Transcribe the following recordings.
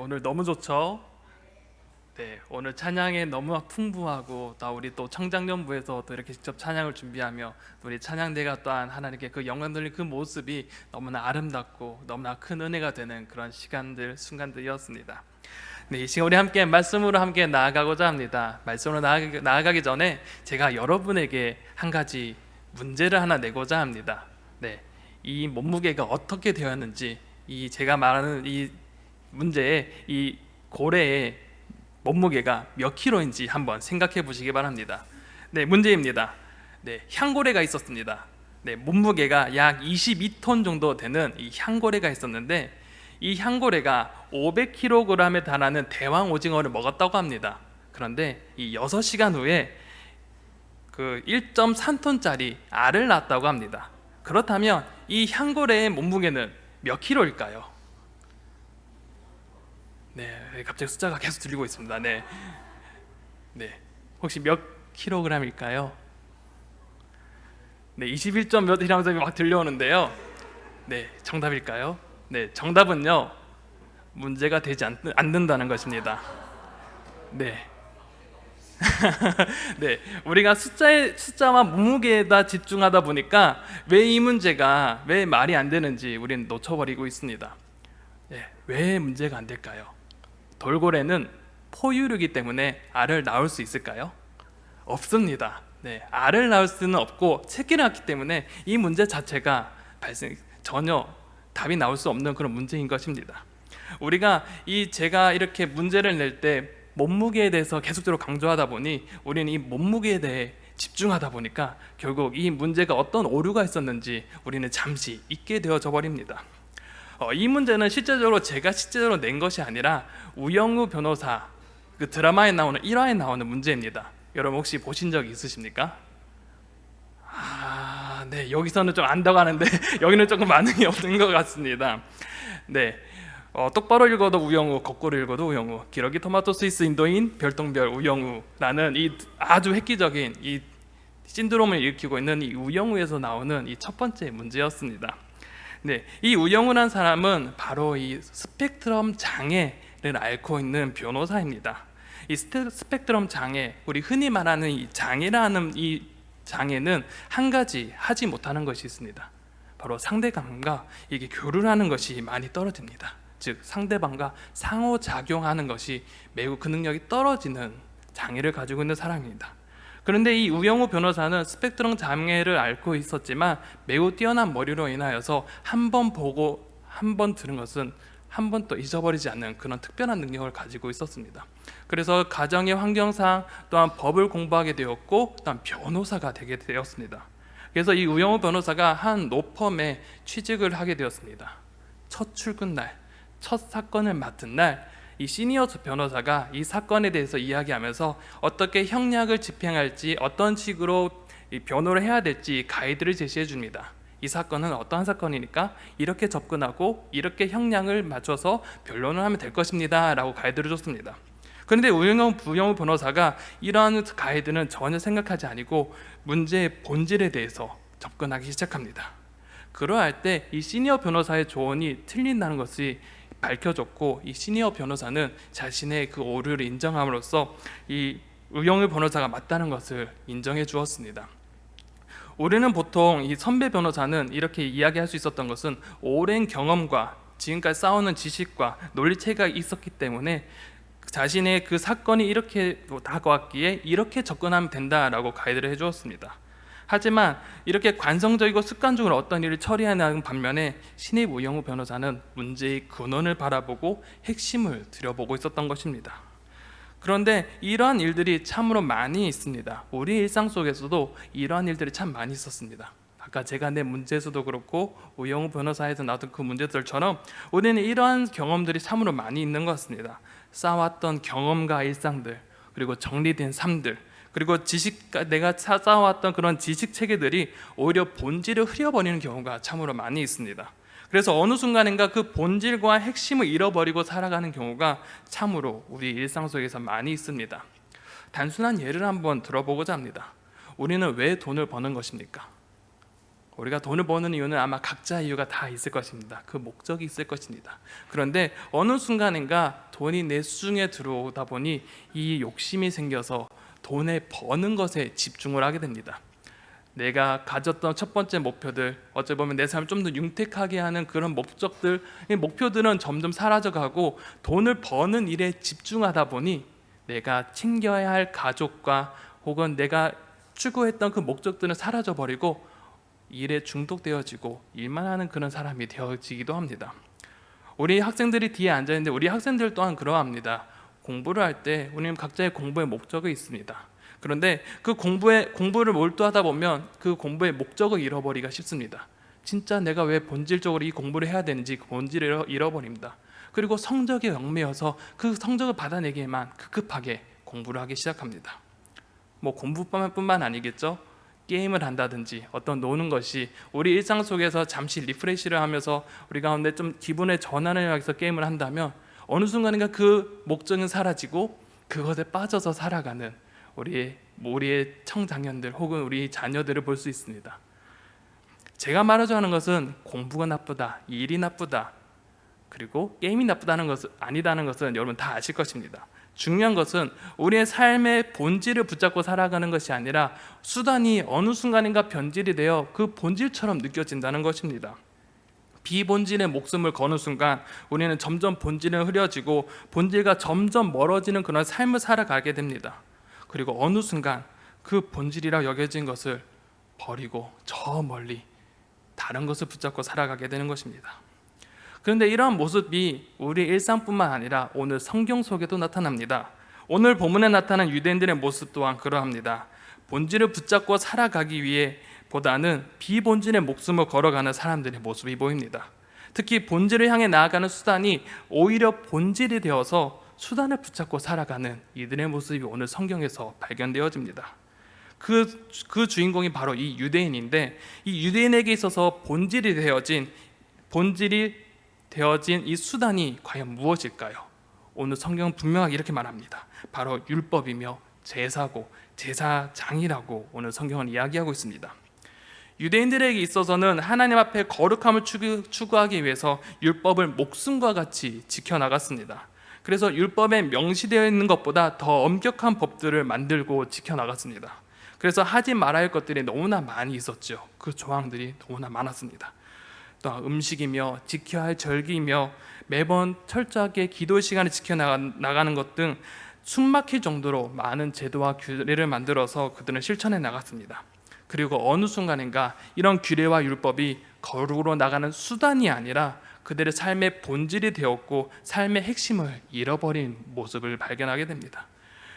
오늘 너무 좋죠? 네, 오늘 찬양에 너무 풍부하고 또 우리 또 청장년부에서 또 이렇게 직접 찬양을 준비하며 우리 찬양대가 또한 하나님께 그 영광 돌린 그 모습이 너무나 아름답고 너무나 큰 은혜가 되는 그런 시간들, 순간들이었습니다. 네, 이 시간 우리 함께 말씀으로 함께 나아가고자 합니다. 말씀으로 나아가기 전에 제가 여러분에게 한 가지 문제를 하나 내고자 합니다. 네, 이 몸무게가 어떻게 되었는지, 이 제가 말하는 이 문제의 이 고래의 몸무게가 몇 킬로인지 한번 생각해 보시기 바랍니다. 네, 문제입니다. 네, 향고래가 있었습니다. 네, 몸무게가 약 22톤 정도 되는 이 향고래가 있었는데, 이 향고래가 500kg에 달하는 대왕 오징어를 먹었다고 합니다. 그런데 이 6시간 후에 그 1.3톤짜리 알을 낳았다고 합니다. 그렇다면 이 향고래의 몸무게는 몇 킬로일까요? 네, 갑자기 숫자가 계속 들리고 있습니다. 네, 혹시 몇 킬로그램일까요? 네, 21점 몇이라면서 막 들려오는데요. 네, 정답일까요? 네, 정답은요, 문제가 되지 않는다는 것입니다. 네, 네, 우리가 숫자와 몸무게에다 집중하다 보니까 왜 이 문제가 왜 말이 안 되는지 우리는 놓쳐버리고 있습니다. 네, 왜 문제가 안 될까요? 돌고래는 포유류이기 때문에 알을 낳을 수 있을까요? 없습니다. 네, 알을 낳을 수는 없고 새끼를 낳기 때문에 이 문제 자체가 전혀 답이 나올 수 없는 그런 문제인 것입니다. 우리가 제가 이렇게 문제를 낼 때 몸무게에 대해서 계속적으로 강조하다 보니 우리는 이 몸무게에 대해 집중하다 보니까 결국 이 문제가 어떤 오류가 있었는지 우리는 잠시 잊게 되어져 버립니다. 이 문제는 제가 실제로 낸 것이 아니라 우영우 변호사 그 드라마에 나오는 1화에 나오는 문제입니다. 여러분 혹시 보신 적 있으십니까? 네, 여기서는 좀 안다고 하는데 여기는 조금 반응이 없는 것 같습니다. 네, 똑바로 읽어도 우영우, 거꾸로 읽어도 우영우, 기러기 토마토 스위스 인도인 별똥별 우영우라는 이 아주 획기적인 이 신드롬을 일으키고 있는 이 우영우에서 나오는 이 첫 번째 문제였습니다. 네, 이 우영우란 사람은 바로 이 스펙트럼 장애를 앓고 있는 변호사입니다. 이 스펙트럼 장애, 우리 흔히 말하는 이 장애라는 이 장애는 한 가지 하지 못하는 것이 있습니다. 바로 상대방과 이게 교류를 하는 것이 많이 떨어집니다. 즉 상대방과 상호작용하는 것이 매우 그 능력이 떨어지는 장애를 가지고 있는 사람입니다. 그런데 이 우영우 변호사는 스펙트럼 장애를 앓고 있었지만 매우 뛰어난 머리로 인하여서 한 번 보고 한 번 들은 것은 한 번 또 잊어버리지 않는 그런 특별한 능력을 가지고 있었습니다. 그래서 가정의 환경상 또한 법을 공부하게 되었고 또한 변호사가 되게 되었습니다. 그래서 이 우영우 변호사가 한 로펌에 취직을 하게 되었습니다. 첫 출근 날, 첫 사건을 맡은 날, 이 시니어 변호사가 이 사건에 대해서 이야기하면서 어떻게 형량을 집행할지, 어떤 식으로 변호를 해야 될지 가이드를 제시해 줍니다. 이 사건은 어떠한 사건이니까 이렇게 접근하고 이렇게 형량을 맞춰서 변론을 하면 될 것입니다 라고 가이드를 줬습니다. 그런데 우영우 변호사가 이러한 가이드는 전혀 생각하지 아니고 문제의 본질에 대해서 접근하기 시작합니다. 그러할 때 이 시니어 변호사의 조언이 틀린다는 것이 밝혀졌고, 이 시니어 변호사는 자신의 그 오류를 인정함으로써 이 우영우 변호사가 맞다는 것을 인정해 주었습니다. 우리는 보통 이 선배 변호사는 이렇게 이야기할 수 있었던 것은 오랜 경험과 지금까지 쌓아오는 지식과 논리체가 있었기 때문에 자신의 그 사건이 이렇게 다가왔기에 이렇게 접근하면 된다라고 가이드를 해주었습니다. 하지만 이렇게 관성적이고 습관적으로 어떤 일을 처리하는 반면에 신입 우영우 변호사는 문제의 근원을 바라보고 핵심을 들여보고 있었던 것입니다. 그런데 이러한 일들이 참으로 많이 있습니다. 우리 일상 속에서도 이러한 일들이 참 많이 있었습니다. 아까 제가 낸 문제에서도 그렇고 우영우 변호사에서 나왔던 그 문제들처럼 우리는 이러한 경험들이 참으로 많이 있는 것 같습니다. 쌓아왔던 경험과 일상들, 그리고 정리된 삶들, 그리고 내가 쌓아왔던 그런 지식 체계들이 오히려 본질을 흐려버리는 경우가 참으로 많이 있습니다. 그래서 어느 순간인가 그 본질과 핵심을 잃어버리고 살아가는 경우가 참으로 우리 일상 속에서 많이 있습니다. 단순한 예를 한번 들어보고자 합니다. 우리는 왜 돈을 버는 것입니까? 우리가 돈을 버는 이유는 아마 각자의 이유가 다 있을 것입니다. 그 목적이 있을 것입니다. 그런데 어느 순간인가 돈이 내 수중에 들어오다 보니 이 욕심이 생겨서 돈을 버는 것에 집중을 하게 됩니다. 내가 가졌던 첫 번째 목표들, 어찌 보면 내 삶을 좀 더 윤택하게 하는 그런 목적들, 이 목표들은 점점 사라져가고 돈을 버는 일에 집중하다 보니 내가 챙겨야 할 가족과 혹은 내가 추구했던 그 목적들은 사라져버리고 일에 중독되어지고 일만 하는 그런 사람이 되어지기도 합니다. 우리 학생들이 뒤에 앉아있는데 우리 학생들 또한 그러합니다. 공부를 할 때 우리는 각자의 공부의 목적이 있습니다. 그런데 그 공부를 몰두하다 보면 그 공부의 목적을 잃어버리기가 쉽습니다. 진짜 내가 왜 본질적으로 이 공부를 해야 되는지 그 본질을 잃어버립니다. 그리고 성적에 얽매여서 그 성적을 받아내기에만 급급하게 공부를 하기 시작합니다. 뭐 공부뿐만 아니겠죠. 게임을 한다든지 어떤 노는 것이 우리 일상 속에서 잠시 리프레시를 하면서 우리 가운데 좀 기분의 전환을 위해서 게임을 한다면 어느 순간인가 그 목적은 사라지고 그것에 빠져서 살아가는 우리의 청장년들 혹은 우리 자녀들을 볼 수 있습니다. 제가 말하자 하는 것은 공부가 나쁘다, 일이 나쁘다, 그리고 게임이 나쁘다는 것은 아니다는 것은 여러분 다 아실 것입니다. 중요한 것은 우리의 삶의 본질을 붙잡고 살아가는 것이 아니라 수단이 어느 순간인가 변질이 되어 그 본질처럼 느껴진다는 것입니다. 비본질의 목숨을 거는 순간 우리는 점점 본질은 흐려지고 본질과 점점 멀어지는 그런 삶을 살아가게 됩니다. 그리고 어느 순간 그 본질이라 여겨진 것을 버리고 저 멀리 다른 것을 붙잡고 살아가게 되는 것입니다. 그런데 이러한 모습이 우리 일상뿐만 아니라 오늘 성경 속에도 나타납니다. 오늘 본문에 나타난 유대인들의 모습 또한 그러합니다. 본질을 붙잡고 살아가기 위해 보다는 비본질의 목숨을 걸어가는 사람들의 모습이 보입니다. 특히 본질을 향해 나아가는 수단이 오히려 본질이 되어서 수단을 붙잡고 살아가는 이들의 모습이 오늘 성경에서 발견되어집니다. 그 주인공이 바로 이 유대인인데, 이 유대인에게 있어서 본질이 되어진 이 수단이 과연 무엇일까요? 오늘 성경은 분명하게 이렇게 말합니다. 바로 율법이며 제사고 제사장이라고 오늘 성경은 이야기하고 있습니다. 유대인들에게 있어서는 하나님 앞에 거룩함을 추구하기 위해서 율법을 목숨과 같이 지켜나갔습니다. 그래서 율법에 명시되어 있는 것보다 더 엄격한 법들을 만들고 지켜나갔습니다. 그래서 하지 말아야 할 것들이 너무나 많이 있었죠. 그 조항들이 너무나 많았습니다. 또 음식이며 지켜야 할 절기이며 매번 철저하게 기도 시간을 지켜나가는 것 등 숨막힐 정도로 많은 제도와 규례를 만들어서 그들은 실천해 나갔습니다. 그리고 어느 순간인가 이런 규례와 율법이 거룩으로 나가는 수단이 아니라 그들의 삶의 본질이 되었고 삶의 핵심을 잃어버린 모습을 발견하게 됩니다.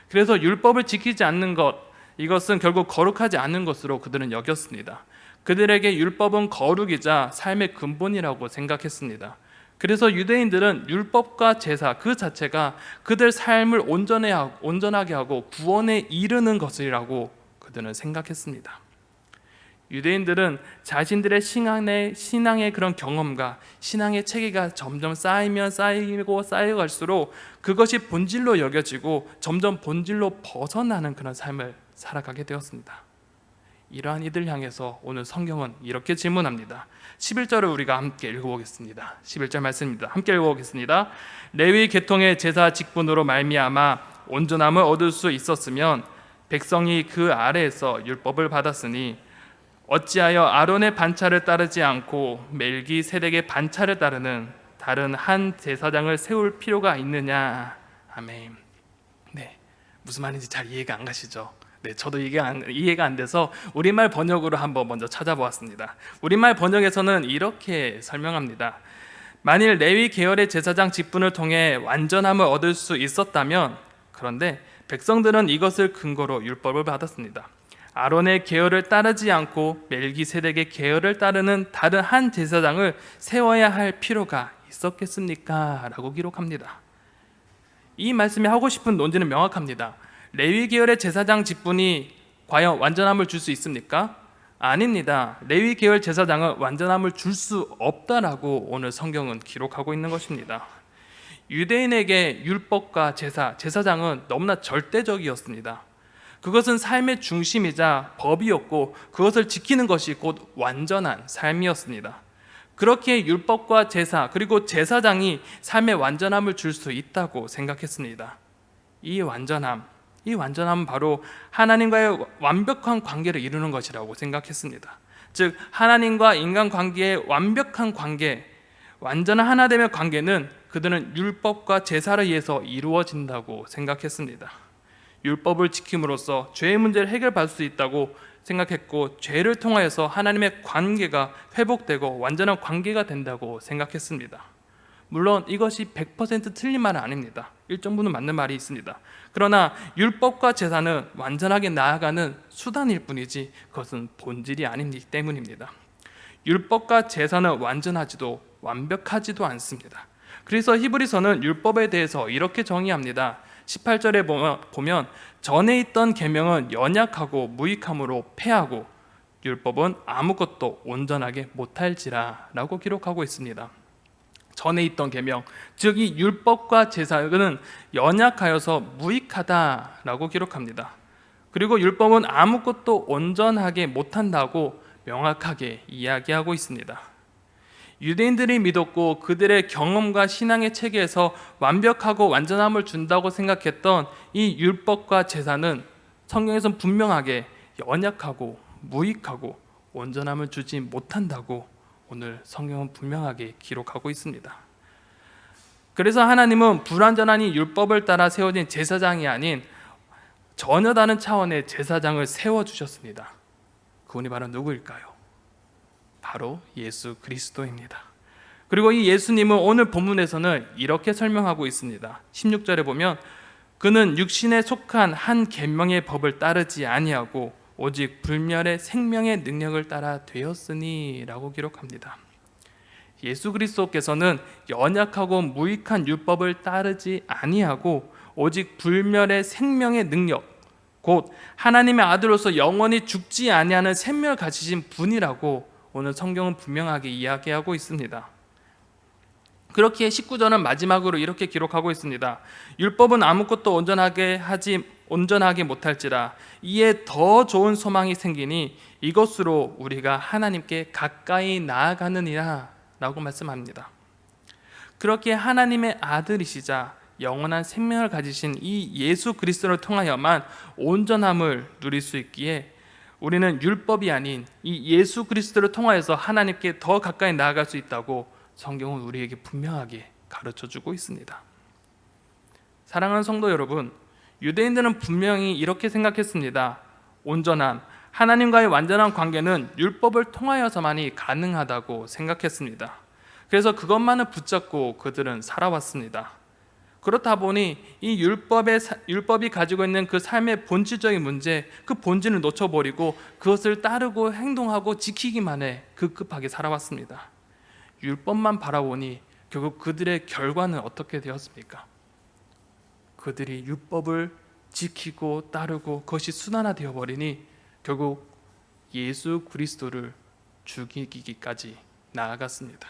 그래서 율법을 지키지 않는 것, 이것은 결국 거룩하지 않은 것으로 그들은 여겼습니다. 그들에게 율법은 거룩이자 삶의 근본이라고 생각했습니다. 그래서 유대인들은 율법과 제사 그 자체가 그들 삶을 온전하게 하고 구원에 이르는 것이라고 그들은 생각했습니다. 유대인들은 자신들의 신앙의 그런 경험과 신앙의 체계가 점점 쌓여갈수록 그것이 본질로 여겨지고 점점 본질로 벗어나는 그런 삶을 살아가게 되었습니다. 이러한 이들 향해서 오늘 성경은 이렇게 질문합니다. 11절을 우리가 함께 읽어보겠습니다. 11절 말씀입니다. 함께 읽어보겠습니다. 레위 계통의 제사 직분으로 말미암아 온전함을 얻을 수 있었으면 백성이 그 아래에서 율법을 받았으니 어찌하여 아론의 반차를 따르지 않고 멜기세덱의 반차를 따르는 다른 한 제사장을 세울 필요가 있느냐. 아멘. 네, 무슨 말인지 잘 이해가 안 가시죠? 네, 저도 이해가 안 돼서 우리말 번역으로 한번 먼저 찾아보았습니다. 우리말 번역에서는 이렇게 설명합니다. 만일 레위 계열의 제사장 직분을 통해 완전함을 얻을 수 있었다면, 그런데 백성들은 이것을 근거로 율법을 받았습니다. 아론의 계열을 따르지 않고 멜기세덱의 계열을 따르는 다른 한 제사장을 세워야 할 필요가 있었겠습니까? 라고 기록합니다. 이 말씀이 하고 싶은 논지는 명확합니다. 레위 계열의 제사장 직분이 과연 완전함을 줄 수 있습니까? 아닙니다. 레위 계열 제사장은 완전함을 줄 수 없다라고 오늘 성경은 기록하고 있는 것입니다. 유대인에게 율법과 제사장은 너무나 절대적이었습니다. 그것은 삶의 중심이자 법이었고 그것을 지키는 것이 곧 완전한 삶이었습니다. 그렇게 율법과 제사 그리고 제사장이 삶의 완전함을 줄 수 있다고 생각했습니다. 이 완전함은 바로 하나님과의 완벽한 관계를 이루는 것이라고 생각했습니다. 즉 하나님과 인간 관계의 완벽한 관계, 완전한 하나됨의 관계는 그들은 율법과 제사를 위해서 이루어진다고 생각했습니다. 율법을 지킴으로써 죄의 문제를 해결받을 수 있다고 생각했고 죄를 통하여서 하나님의 관계가 회복되고 완전한 관계가 된다고 생각했습니다. 물론 이것이 100% 틀린 말은 아닙니다. 일정 부분 맞는 말이 있습니다. 그러나 율법과 제사는 완전하게 나아가는 수단일 뿐이지 그것은 본질이 아니기 때문입니다. 율법과 제사는 완전하지도 완벽하지도 않습니다. 그래서 히브리서는 율법에 대해서 이렇게 정의합니다. 18절에 보면 전에 있던 계명은 연약하고 무익함으로 패하고 율법은 아무것도 온전하게 못할지라 라고 기록하고 있습니다. 전에 있던 계명, 즉 이 율법과 제사는 연약하여서 무익하다라고 기록합니다. 그리고 율법은 아무것도 온전하게 못한다고 명확하게 이야기하고 있습니다. 유대인들이 믿었고 그들의 경험과 신앙의 체계에서 완벽하고 완전함을 준다고 생각했던 이 율법과 제사는 성경에서는 분명하게 연약하고 무익하고 온전함을 주지 못한다고 오늘 성경은 분명하게 기록하고 있습니다. 그래서 하나님은 불완전한 이 율법을 따라 세워진 제사장이 아닌 전혀 다른 차원의 제사장을 세워주셨습니다. 그분이 바로 누구일까요? 바로 예수 그리스도입니다. 그리고 이 예수님은 오늘 본문에서는 이렇게 설명하고 있습니다. 16절에 보면 그는 육신에 속한 한 계명의 법을 따르지 아니하고 오직 불멸의 생명의 능력을 따라 되었으니 라고 기록합니다. 예수 그리스도께서는 연약하고 무익한 율법을 따르지 아니하고 오직 불멸의 생명의 능력, 곧 하나님의 아들로서 영원히 죽지 아니하는 생명을 가지신 분이라고 오늘 성경은 분명하게 이야기하고 있습니다. 그렇게 19절은 마지막으로 이렇게 기록하고 있습니다. 율법은 아무것도 온전하게 못할지라 이에 더 좋은 소망이 생기니 이것으로 우리가 하나님께 가까이 나아가느니라 라고 말씀합니다. 그렇게 하나님의 아들이시자 영원한 생명을 가지신 이 예수 그리스도를 통하여만 온전함을 누릴 수 있기에 우리는 율법이 아닌 이 예수 그리스도를 통하여서 하나님께 더 가까이 나아갈 수 있다고 성경은 우리에게 분명하게 가르쳐주고 있습니다. 사랑하는 성도 여러분, 유대인들은 분명히 이렇게 생각했습니다. 온전한 하나님과의 완전한 관계는 율법을 통하여서만이 가능하다고 생각했습니다. 그래서 그것만을 붙잡고 그들은 살아왔습니다. 그렇다 보니 이 율법이 가지고 있는 그 삶의 본질적인 문제, 그 본질을 놓쳐버리고 그것을 따르고 행동하고 지키기만 해 급급하게 살아왔습니다. 율법만 바라보니 결국 그들의 결과는 어떻게 되었습니까? 그들이 율법을 지키고 따르고 그것이 순환화되어 버리니 결국 예수 그리스도를 죽이기까지 나아갔습니다.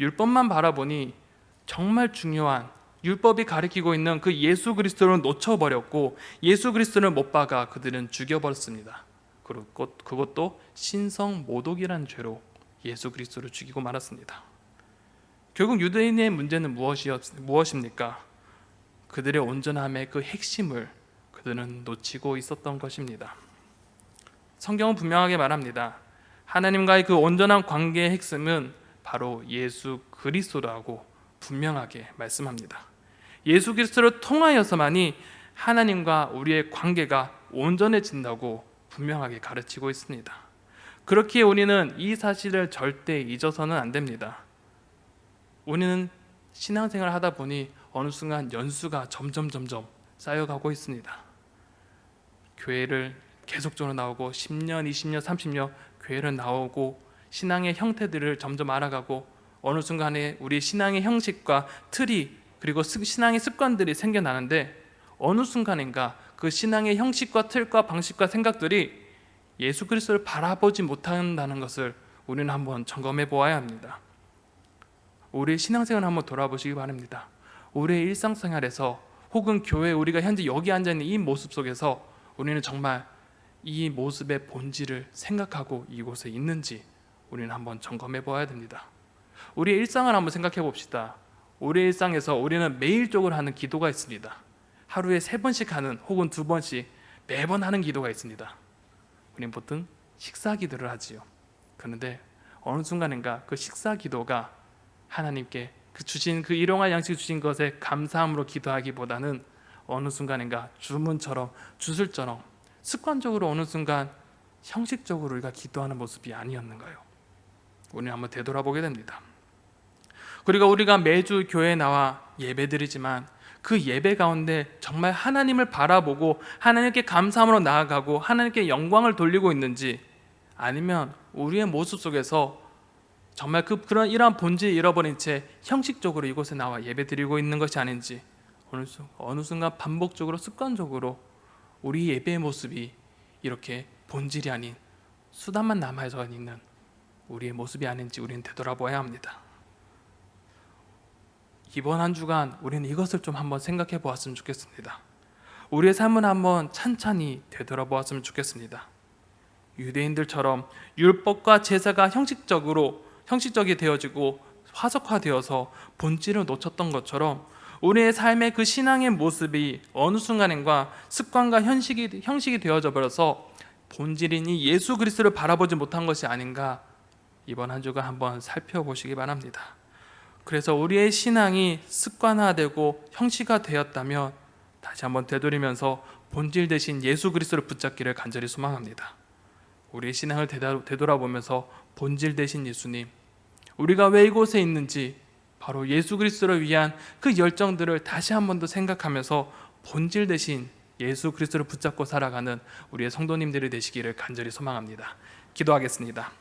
율법만 바라보니 정말 중요한 율법이 가리키고 있는 그 예수 그리스도를 놓쳐버렸고 예수 그리스도를 못 박아 그들은 죽여버렸습니다. 그리고 그것도 신성모독이라는 죄로 예수 그리스도를 죽이고 말았습니다. 결국 유대인의 문제는 무엇입니까? 그들의 온전함의 그 핵심을 그들은 놓치고 있었던 것입니다. 성경은 분명하게 말합니다. 하나님과의 그 온전한 관계의 핵심은 바로 예수 그리스도라고 분명하게 말씀합니다. 예수 그리스도를 통하여서만이 하나님과 우리의 관계가 온전해진다고 분명하게 가르치고 있습니다. 그렇기에 우리는 이 사실을 절대 잊어서는 안 됩니다. 우리는 신앙생활을 하다 보니 어느 순간 연수가 점점 쌓여가고 있습니다. 교회를 계속적으로 나오고 10년, 20년, 30년 교회를 나오고 신앙의 형태들을 점점 알아가고 어느 순간에 우리 신앙의 형식과 틀이 그리고 신앙의 습관들이 생겨나는데 어느 순간인가 그 신앙의 형식과 틀과 방식과 생각들이 예수 그리스도를 바라보지 못한다는 것을 우리는 한번 점검해 보아야 합니다. 우리의 신앙생활을 한번 돌아보시기 바랍니다. 우리의 일상생활에서 혹은 교회 우리가 현재 여기 앉아있는 이 모습 속에서 우리는 정말 이 모습의 본질을 생각하고 이곳에 있는지 우리는 한번 점검해 보아야 됩니다. 우리의 일상을 한번 생각해 봅시다. 우리의 일상에서 우리는 매일적으로 하는 기도가 있습니다. 하루에 3번씩 하는 혹은 2번씩 매번 하는 기도가 있습니다. 우리는 보통 식사 기도를 하지요. 그런데 어느 순간인가 그 식사 기도가 하나님께 주신 그 일용할 양식 주신 것에 감사함으로 기도하기보다는 어느 순간인가 주문처럼 주술처럼 습관적으로 어느 순간 형식적으로 우리가 기도하는 모습이 아니었는가요? 우리는 한번 되돌아보게 됩니다. 그리고 우리가 매주 교회에 나와 예배드리지만 그 예배 가운데 정말 하나님을 바라보고 하나님께 감사함으로 나아가고 하나님께 영광을 돌리고 있는지, 아니면 우리의 모습 속에서 정말 그런 이러한 본질을 잃어버린 채 형식적으로 이곳에 나와 예배드리고 있는 것이 아닌지, 어느 순간 반복적으로 습관적으로 우리 예배의 모습이 이렇게 본질이 아닌 수단만 남아져 있는 우리의 모습이 아닌지 우리는 되돌아봐야 합니다. 이번 한 주간 우리는 이것을 좀 한번 생각해 보았으면 좋겠습니다. 우리의 삶은 한번 찬찬히 되돌아보았으면 좋겠습니다. 유대인들처럼 율법과 제사가 형식적이 되어지고 화석화되어서 본질을 놓쳤던 것처럼 우리의 삶의 그 신앙의 모습이 어느 순간인가 습관과 형식이 되어져 버려서 본질인 이 예수 그리스도를 바라보지 못한 것이 아닌가, 이번 한 주간 한번 살펴보시기 바랍니다. 그래서 우리의 신앙이 습관화되고 형식화되었다면 다시 한번 되돌이면서 본질 대신 예수 그리스도를 붙잡기를 간절히 소망합니다. 우리의 신앙을 되돌아보면서 본질 대신 예수님, 우리가 왜 이곳에 있는지 바로 예수 그리스도를 위한 그 열정들을 다시 한 번 더 생각하면서 본질 대신 예수 그리스도를 붙잡고 살아가는 우리의 성도님들이 되시기를 간절히 소망합니다. 기도하겠습니다.